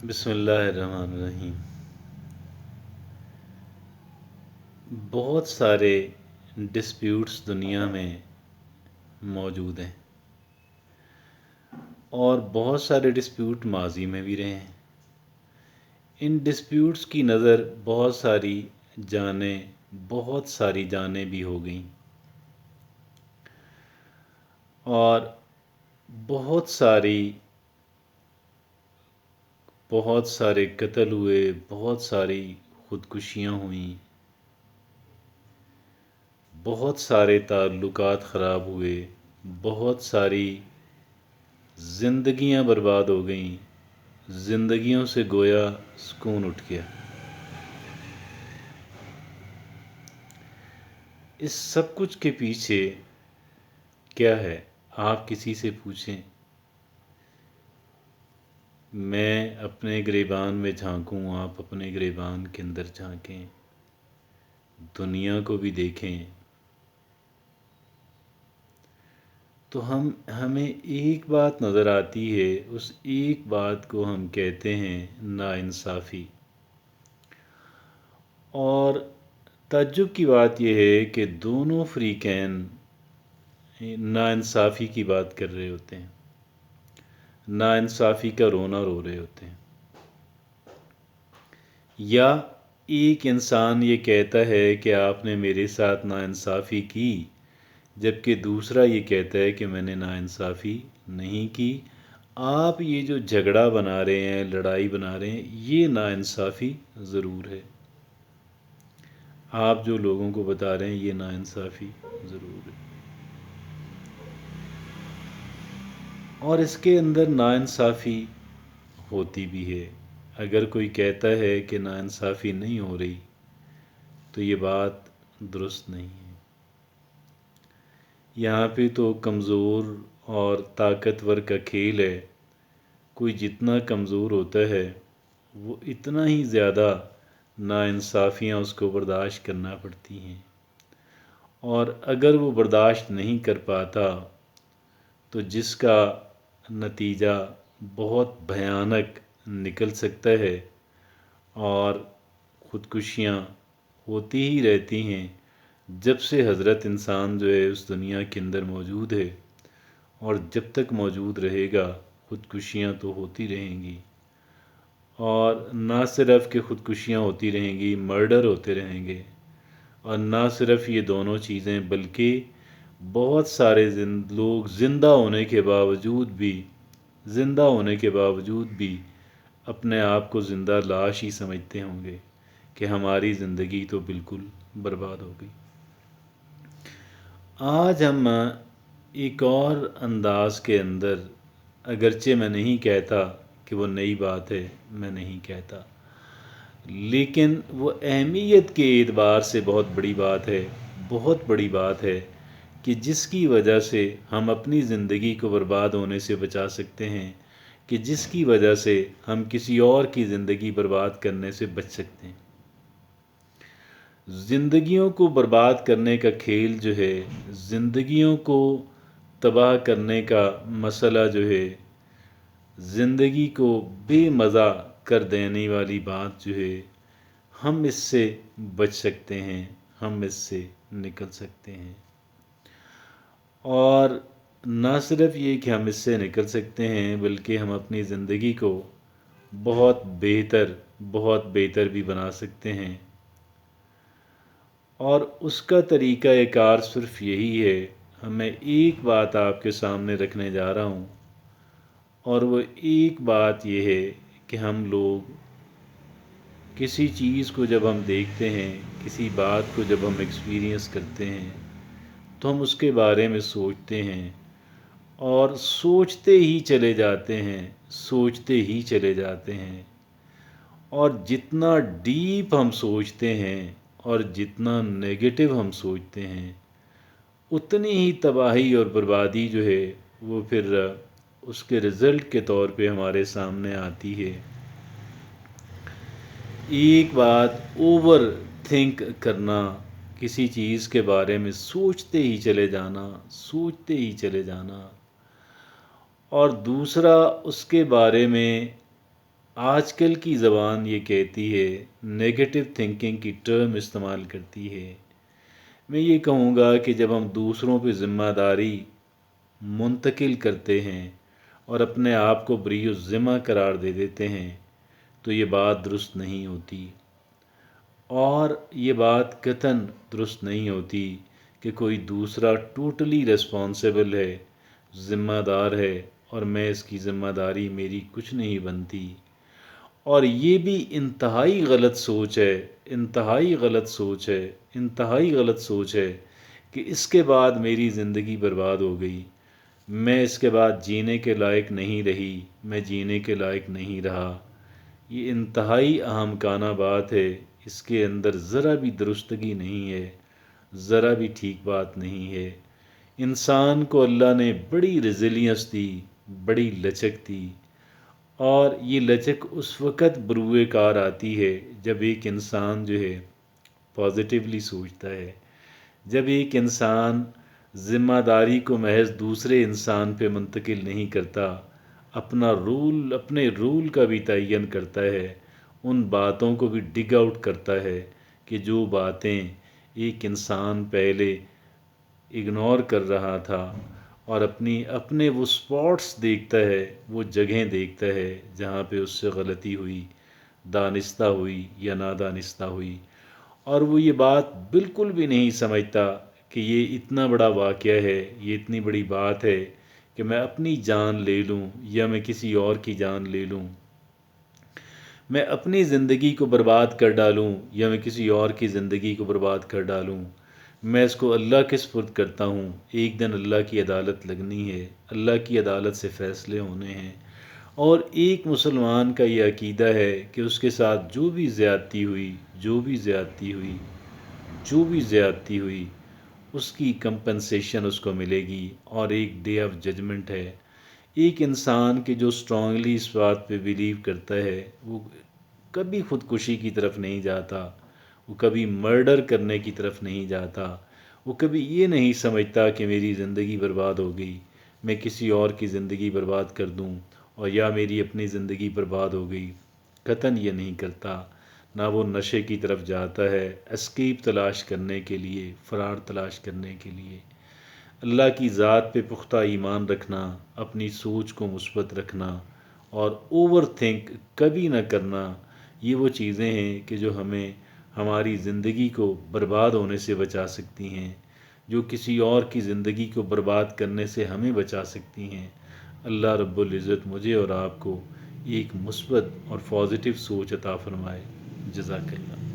بسم اللہ الرحمن الرحیم۔ بہت سارے ڈسپیوٹس دنیا میں موجود ہیں اور بہت سارے ڈسپیوٹ ماضی میں بھی رہے ہیں۔ ان ڈسپیوٹس کی نظر بہت ساری جانیں بھی ہو گئیں اور بہت سارے قتل ہوئے، بہت ساری خودکشیاں ہوئیں، بہت سارے تعلقات خراب ہوئے، بہت ساری زندگیاں برباد ہو گئیں، زندگیوں سے گویا سکون اٹھ گیا۔ اس سب کچھ کے پیچھے کیا ہے؟ آپ کسی سے پوچھیں، میں اپنے گریبان میں جھانکوں، آپ اپنے گریبان کے اندر جھانکیں، دنیا کو بھی دیکھیں، تو ہمیں ایک بات نظر آتی ہے، اس ایک بات کو ہم کہتے ہیں ناانصافی۔ اور تعجب کی بات یہ ہے کہ دونوں فریقین ناانصافی کی بات کر رہے ہوتے ہیں، ناانصافی کا رونا رو رہے ہوتے ہیں، یا ایک انسان یہ کہتا ہے کہ آپ نے میرے ساتھ ناانصافی کی، جبکہ دوسرا یہ کہتا ہے کہ میں نے ناانصافی نہیں کی۔ آپ یہ جو جھگڑا بنا رہے ہیں، لڑائی بنا رہے ہیں، یہ ناانصافی ضرور ہے۔ آپ جو لوگوں کو بتا رہے ہیں یہ ناانصافی ضرور ہے، اور اس کے اندر ناانصافی ہوتی بھی ہے۔ اگر کوئی کہتا ہے کہ ناانصافی نہیں ہو رہی تو یہ بات درست نہیں ہے۔ یہاں پہ تو کمزور اور طاقتور کا کھیل ہے، کوئی جتنا کمزور ہوتا ہے وہ اتنا ہی زیادہ ناانصافیاں اس کو برداشت کرنا پڑتی ہیں، اور اگر وہ برداشت نہیں کر پاتا تو جس کا نتیجہ بہت بھیانک نکل سکتا ہے، اور خودکشیاں ہوتی ہی رہتی ہیں جب سے حضرت انسان جو ہے اس دنیا کے اندر موجود ہے، اور جب تک موجود رہے گا خودکشیاں تو ہوتی رہیں گی۔ اور نہ صرف کہ خودکشیاں ہوتی رہیں گی، مرڈر ہوتے رہیں گے، اور نہ صرف یہ دونوں چیزیں بلکہ بہت سارے لوگ زندہ ہونے کے باوجود بھی اپنے آپ کو زندہ لاش ہی سمجھتے ہوں گے کہ ہماری زندگی تو بالکل برباد ہو گئی۔ آج ہم ایک اور انداز کے اندر، اگرچہ میں نہیں کہتا کہ وہ نئی بات ہے، میں نہیں کہتا، لیکن وہ اہمیت کے اعتبار سے بہت بڑی بات ہے، بہت بڑی بات ہے، کہ جس کی وجہ سے ہم اپنی زندگی کو برباد ہونے سے بچا سکتے ہیں، کہ جس کی وجہ سے ہم کسی اور کی زندگی برباد کرنے سے بچ سکتے ہیں۔ زندگیوں کو برباد کرنے کا کھیل جو ہے، زندگیوں کو تباہ کرنے کا مسئلہ جو ہے، زندگی کو بے مزہ کر دینے والی بات جو ہے، ہم اس سے بچ سکتے ہیں، ہم اس سے نکل سکتے ہیں۔ اور نہ صرف یہ کہ ہم اس سے نکل سکتے ہیں، بلکہ ہم اپنی زندگی کو بہت بہتر بھی بنا سکتے ہیں۔ اور اس کا طریقہ کار صرف یہی ہے، میں ایک بات آپ کے سامنے رکھنے جا رہا ہوں، اور وہ ایک بات یہ ہے کہ ہم لوگ کسی چیز کو جب ہم دیکھتے ہیں، کسی بات کو جب ہم ایکسپیرئنس کرتے ہیں، تو ہم اس کے بارے میں سوچتے ہیں، اور سوچتے ہی چلے جاتے ہیں، سوچتے ہی چلے جاتے ہیں، اور جتنا ڈیپ ہم سوچتے ہیں اور جتنا نیگیٹو ہم سوچتے ہیں، اتنی ہی تباہی اور بربادی جو ہے وہ پھر اس کے رزلٹ کے طور پہ ہمارے سامنے آتی ہے۔ ایک بات اوور تھنک کرنا، کسی چیز کے بارے میں سوچتے ہی چلے جانا، سوچتے ہی چلے جانا، اور دوسرا اس کے بارے میں آج کل کی زبان یہ کہتی ہے، نگیٹو تھنکنگ کی ٹرم استعمال کرتی ہے۔ میں یہ کہوں گا کہ جب ہم دوسروں پہ ذمہ داری منتقل کرتے ہیں اور اپنے آپ کو بری الذمہ قرار دے دیتے ہیں تو یہ بات درست نہیں ہوتی، اور یہ بات قطعاً درست نہیں ہوتی کہ کوئی دوسرا ٹوٹلی رسپانسیبل ہے، ذمہ دار ہے، اور میں اس کی ذمہ داری میری کچھ نہیں بنتی۔ اور یہ بھی انتہائی غلط سوچ ہے، انتہائی غلط سوچ ہے، انتہائی غلط سوچ ہے کہ اس کے بعد میری زندگی برباد ہو گئی، میں اس کے بعد جینے کے لائق نہیں رہی، میں جینے کے لائق نہیں رہا۔ یہ انتہائی اہم کانہ بات ہے، اس کے اندر ذرا بھی درستگی نہیں ہے، ذرا بھی ٹھیک بات نہیں ہے۔ انسان کو اللہ نے بڑی ریزیلینس دی، بڑی لچک دی، اور یہ لچک اس وقت بروئے کار آتی ہے جب ایک انسان جو ہے پازیٹیولی سوچتا ہے، جب ایک انسان ذمہ داری کو محض دوسرے انسان پہ منتقل نہیں کرتا، اپنے رول کا بھی تعین کرتا ہے، ان باتوں کو بھی ڈگ آؤٹ کرتا ہے کہ جو باتیں ایک انسان پہلے اگنور کر رہا تھا، اور اپنے وہ سپاٹس دیکھتا ہے، وہ جگہیں دیکھتا ہے جہاں پہ اس سے غلطی ہوئی، دانستہ ہوئی یا نادانستہ ہوئی، اور وہ یہ بات بالکل بھی نہیں سمجھتا کہ یہ اتنا بڑا واقعہ ہے، یہ اتنی بڑی بات ہے کہ میں اپنی جان لے لوں یا میں کسی اور کی جان لے لوں، میں اپنی زندگی کو برباد کر ڈالوں یا میں کسی اور کی زندگی کو برباد کر ڈالوں، میں اس کو اللہ کے سپرد کرتا ہوں۔ ایک دن اللہ کی عدالت لگنی ہے، اللہ کی عدالت سے فیصلے ہونے ہیں، اور ایک مسلمان کا یہ عقیدہ ہے کہ اس کے ساتھ جو بھی زیادتی ہوئی، جو بھی زیادتی ہوئی، جو بھی زیادتی ہوئی، اس کی کمپنسیشن اس کو ملے گی، اور ایک ڈے آف ججمنٹ ہے۔ ایک انسان کے جو اسٹرانگلی اس بات پہ بیلیو کرتا ہے، وہ کبھی خودکشی کی طرف نہیں جاتا، وہ کبھی مرڈر کرنے کی طرف نہیں جاتا، وہ کبھی یہ نہیں سمجھتا کہ میری زندگی برباد ہو گئی، میں کسی اور کی زندگی برباد کر دوں، اور یا میری اپنی زندگی برباد ہو گئی، قطعاً یہ نہیں کرتا۔ نہ وہ نشے کی طرف جاتا ہے اسکیپ تلاش کرنے کے لیے، فرار تلاش کرنے کے لیے۔ اللہ کی ذات پہ پختہ ایمان رکھنا، اپنی سوچ کو مثبت رکھنا، اور اوور تھنک کبھی نہ کرنا، یہ وہ چیزیں ہیں کہ جو ہمیں ہماری زندگی کو برباد ہونے سے بچا سکتی ہیں، جو کسی اور کی زندگی کو برباد کرنے سے ہمیں بچا سکتی ہیں۔ اللہ رب العزت مجھے اور آپ کو ایک مثبت اور پازیٹیو سوچ عطا فرمائے۔ جزاک اللہ۔